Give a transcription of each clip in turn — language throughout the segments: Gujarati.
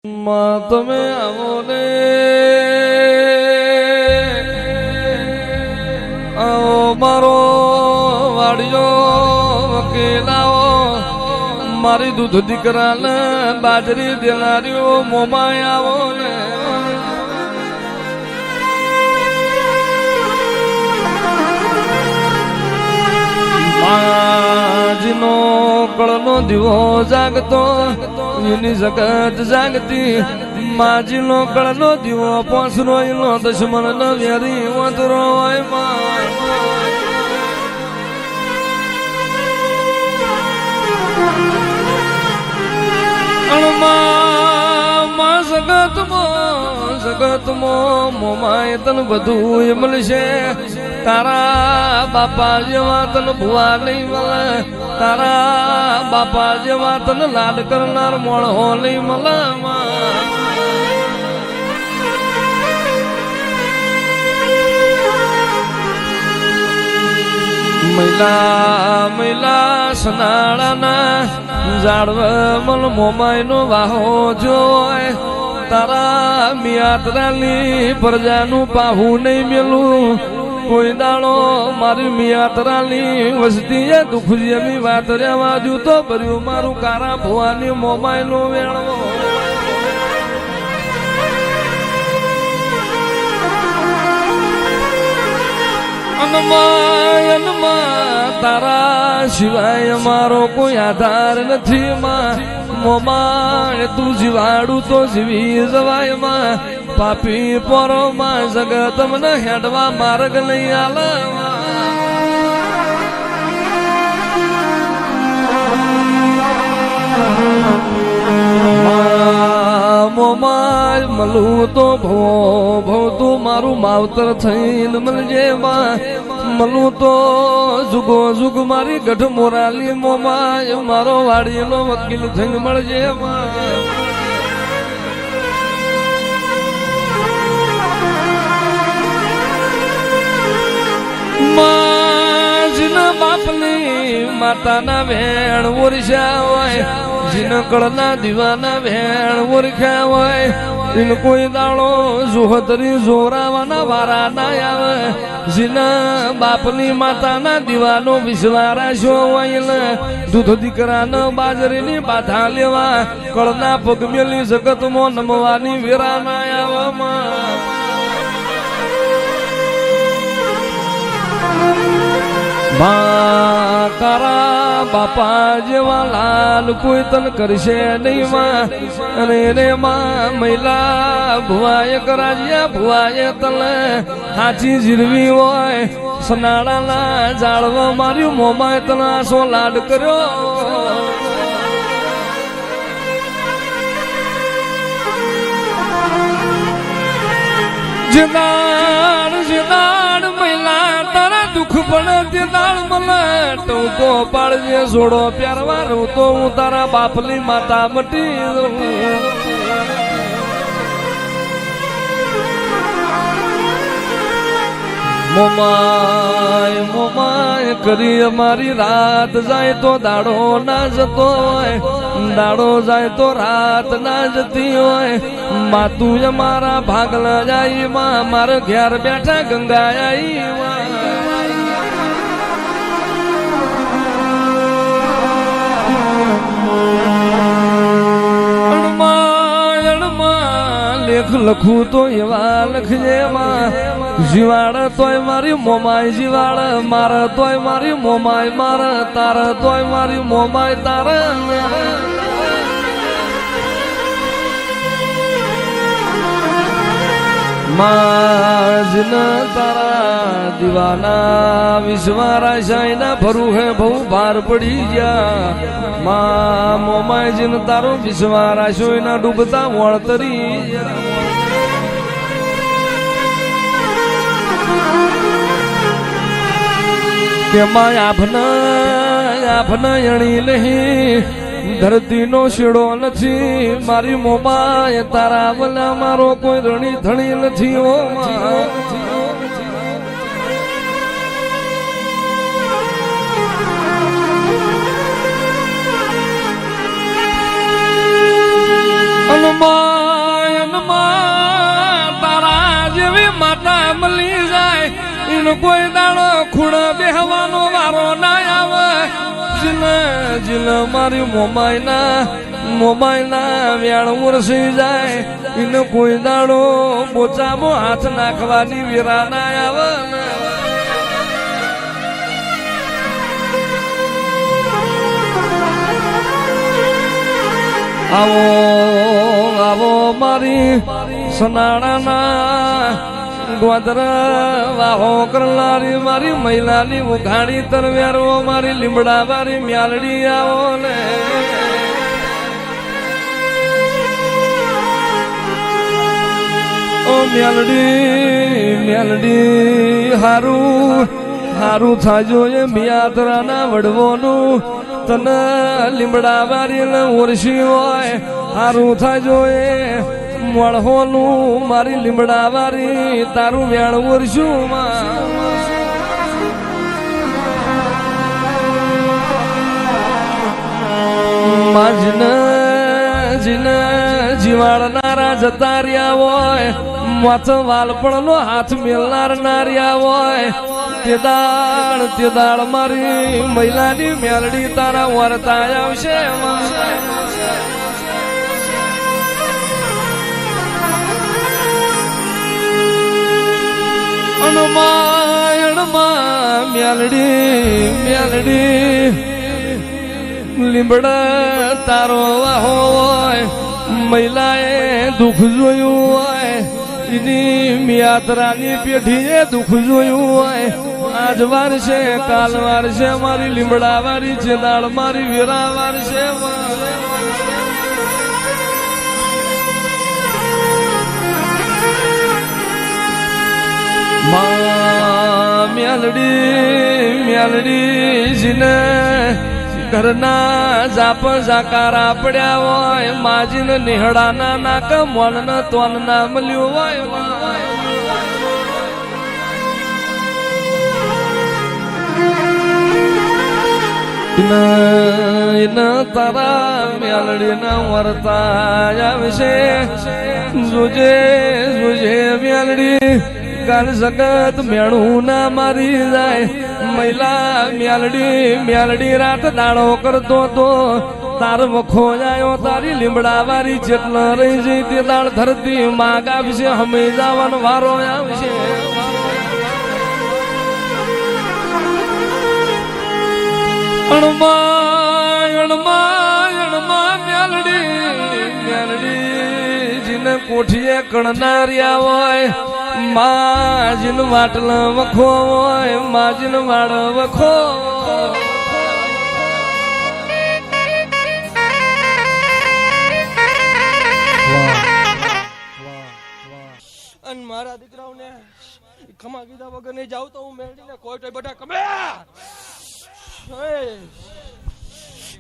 તમે આવો ને આવો મારો વાડિયો વકીલાઓ મારી દૂધ દીકરાને બાજરી દેનારીઓ મોમાં આવો ને આજનો કળનો દીવો જાગતો એની જગત જાગતી માજીનો કળનો દીવો પોસરો એનો દુશ્મન ન વેરી વાંદરો હોય જગતમાં મોમાય તન બધું મળશે તારા બાપા જેવા તન ભુવા નહીં મળે તારા બાપા જેવા તન લાડ કરનાર મોણો નહીં મળે મહિલા સનાળાના ઝાડવ મલ મોમાય નો વાહો જોય તારા મિયાતરાલી પ્રજાનું પાહું નહીં મેલું કોઈ દાડો મારી મિયાતરાલી વસતી દુઃખ જેવી વાત રેવા જુ તો ભર્યું મારું કારા ભવાની મોમાય નો વેણવો તારા સિવાય મારો કોઈ આધાર નથી મોમાં તું જીવાડું તો જીવી જવાય માં પાપી પોરો માં જગત મને હેડવા માર્ગ નહીં આલવા મોમાં મળું તો ભવ તું મારું માવતર થઈને મળજે માં મળું તો જુગો જુગ મારી ગઢ મોરાલી મોમાં મારો વાડીનો વકીલ થઈને મળજે જીના બાપની માતાના વેણ ઓરસ્યા હોય જીના કળના દીવાના વેણ ઓરખ્યા હોય એને કોઈ દાડો જોહતરી જોરાવાના વારા ના આવે જીના બાપની માતાના દીવાનો વિશ્વારાશો હોય દૂધ દીકરાનો બાજરીની બાધા લેવા કળના પગ મેલી જગતમાં નમવાની વેરા ના આવવામાં તારા બાપા જેવા લાલ કોઈ તન કરશે નહીં માં અને રે માં મહિલા ભુવાએ કરાજ્યા ભુવાએ તલે હાચી જીરવી હોય સનાળાના જાળવા માર્યું મોમાં તના સો લાડ કર્યો જીદાડ મહિલા તારા દુઃખ પણ તે દાળ મળે ટૂંકો પાડજે જોડો પ્યારવાનું તો હું તારા બાપની માતા મટી મોમાય મોમાય કરી અમારી રાત જાય તો દાડો ના જતો હોય દાડો જાય તો રાત ના જતી હોય માતું અમારા ભાગલા જાય માં મારે ઘેર બેઠા ગંગા આવી લેખ લખું તો એવા લખજે માં જીવાડ તોય મારી મોમાય જીવાડ મારે તોય મારી મોમાય મારે તારે તોય મારી મોમાય તારે માજના તારા દીવાના વિશ્વારાશાયના ભરું હે બહુ ભાર પડી ગયા મોમાય જીન તારો વિશ્વારાશો એના ડૂબતા વળતરી કે માય આભના એણી નહીં ધરતી નો શેડો નથી મારી મોમાય તારા વલા મારો કોઈ રણી ધણી નથી ઓ મા કોઈ દાડો ખૂણ બેહવાનો વારો ના આવે જીલ મારી મોબાઈલના વ્યાણ ઉરસી જાય એને કોઈ દાડો બોચામાં હાથ નાખવાની વીરા ના આવે આવો આવો મારી સનાળાના ગ્વાદર વાહો કરનારી મારી મહિલાની ઉઘાડી તરવેરો મારી લીમડા મારી મ્યાલડી આવો ને ઓ મ્યાલડી હારું થાજો એ મિયાતરાના વડવોનું તને લીમડા વારી ઓરસી હોય હારું થાજો એ મળહોનું મારી લીમડા વારી તારું વ્યાણ ઓરશું જીને જીવાડનારા જતા રહ્યા હોય માથ વાલપણનો હાથ મેલનાર નાર્યા હોય તે દાળ મારી મહિલાની મેલડી તારા વર્તા આવશે મેલડી લીમડા તારો વાહો હોય મહિલાએ દુઃખ જોયું હોય એની મિયાતરાની પેઢીએ દુઃખ જોયું હોય આજ વાર છે કાલ વાર છે મારી લીમડા વારી છે દાળ મારી વીરા વાર છે મેલડી જીને ઘરના જાપ જાકારા પડ્યા હોય માજીને નિહળાના નાક મોન તોન ના મળ્યું હોય તારા મેલડીના વર્તા આવશે જોજે મેલડી કાલ જગત મેળું ના મારી જાય મહિલા મેલડી રાત દાડો કરતો તો તાર વખો આવ્યો તારી લીમડા વારી જેટલો રહી જઈ તે દાળ ધરતી માગ આવશે હમે જવાનો વારો આવશે મેલડી જીને કોઠીએ કણનાર્યા હોય માજીન વાટલ વખો હોય માજીન વાડ વખો અને મારા દીકરાઓને ખમા કીધા વગર નહીં જાવ તો હું મેળવીને કોઈ તો બધા કમે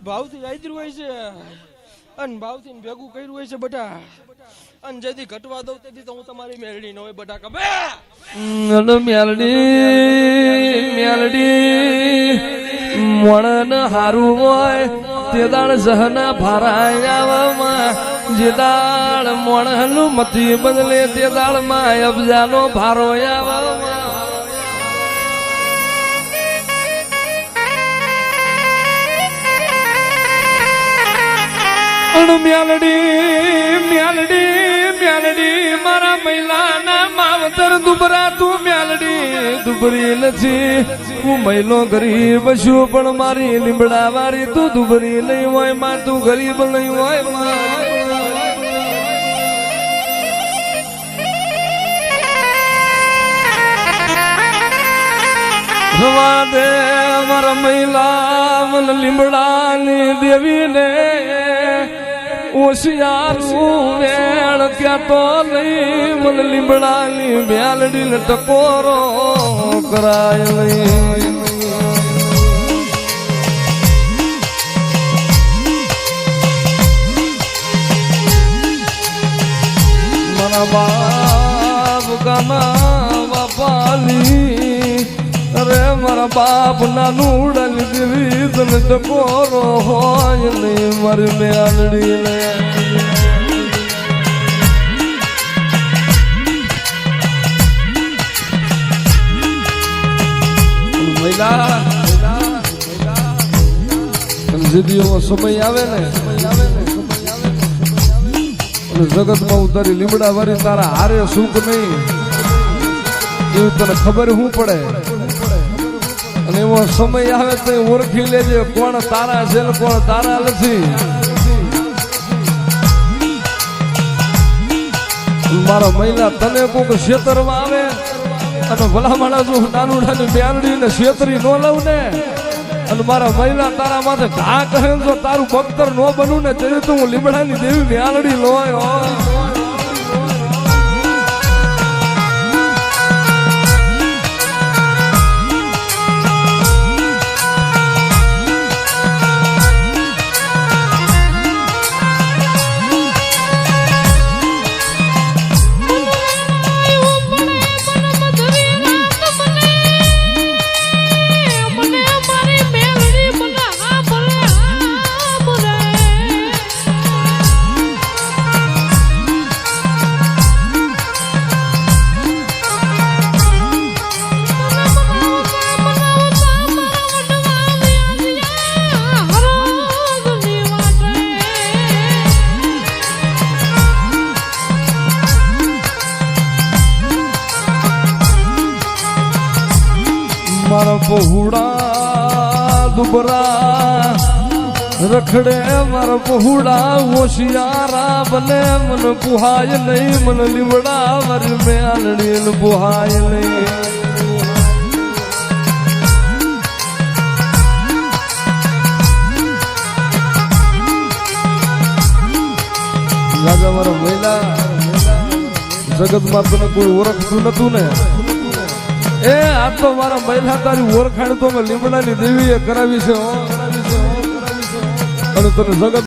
ભાવથી આદર્યું હોય છે અને ભાવથી ભેગું કર્યું હોય છે બધા અને જેથી ઘટવા દઉં તેથી તો હું તમારી મેળડી ન હોય બધા કબે મેલડી મણ હારું હોય તે દાળ જહના ભારાયાવામાં જે દાળ મણનું મતી બદલે તે દાળમાં અબજાનો ભારો આવવામાં મેલડી મારા મહિલાના માવતર દુબરા તું મેલડી દુબરી નથી હું મહિલો ગરીબ છું પણ મારી લીમડા વાળી તું દુબરી નહીં હોય માં તું ગરીબ નહીં હોય રવા દે મારા મહિલા મન લીમડાની દેવીને ઓશિયારું વેણ ક્યાં તો લઈ મન લીમડાની મેલડી ને ટકોરો કરાય લઈ મારા બાપ ગાના બાપાલી અરે મારા બાપ ના નૂડલ દેવી તને ટકોરો હોય નહીં મારી મેલડી ને જેથી એવો સમય આવે ને જગતમાં ઉતારી લીમડા વાળી તારા હારે સુખ નહીં એવું તને ખબર શું પડે અને એવો સમય આવે તો ઓળખી લેજે કોણ તારા છે ને કોણ તારા નથી. મારા મહિલા તને કોઈક ક્ષેત્રમાં આવે અને ભલા માણસ નાનું નાનું બેરડી ને છેતરી ન લઉં ને અને મારા મહિલા તારા માથે ઘા કરે જો તારું બખ્તર ન બનું ને ત્યારે તો હું લીમડાની દેવી બેરડી લોય. મારા પહોળા દુબરા રખડે મારા પહોળા હોશિયારા બને મન પુહાય નહીં મન લીવડા મારી મેલડી પુહાય નહીં. રાજા મારા મહિલા જગતમાં તને કોઈ ઓળખતું નતું ને એ આ તો મારા મહિલા તારી ઓળખાણ તો લીમડાની દેવીએ કરાવી છે અને તને જગત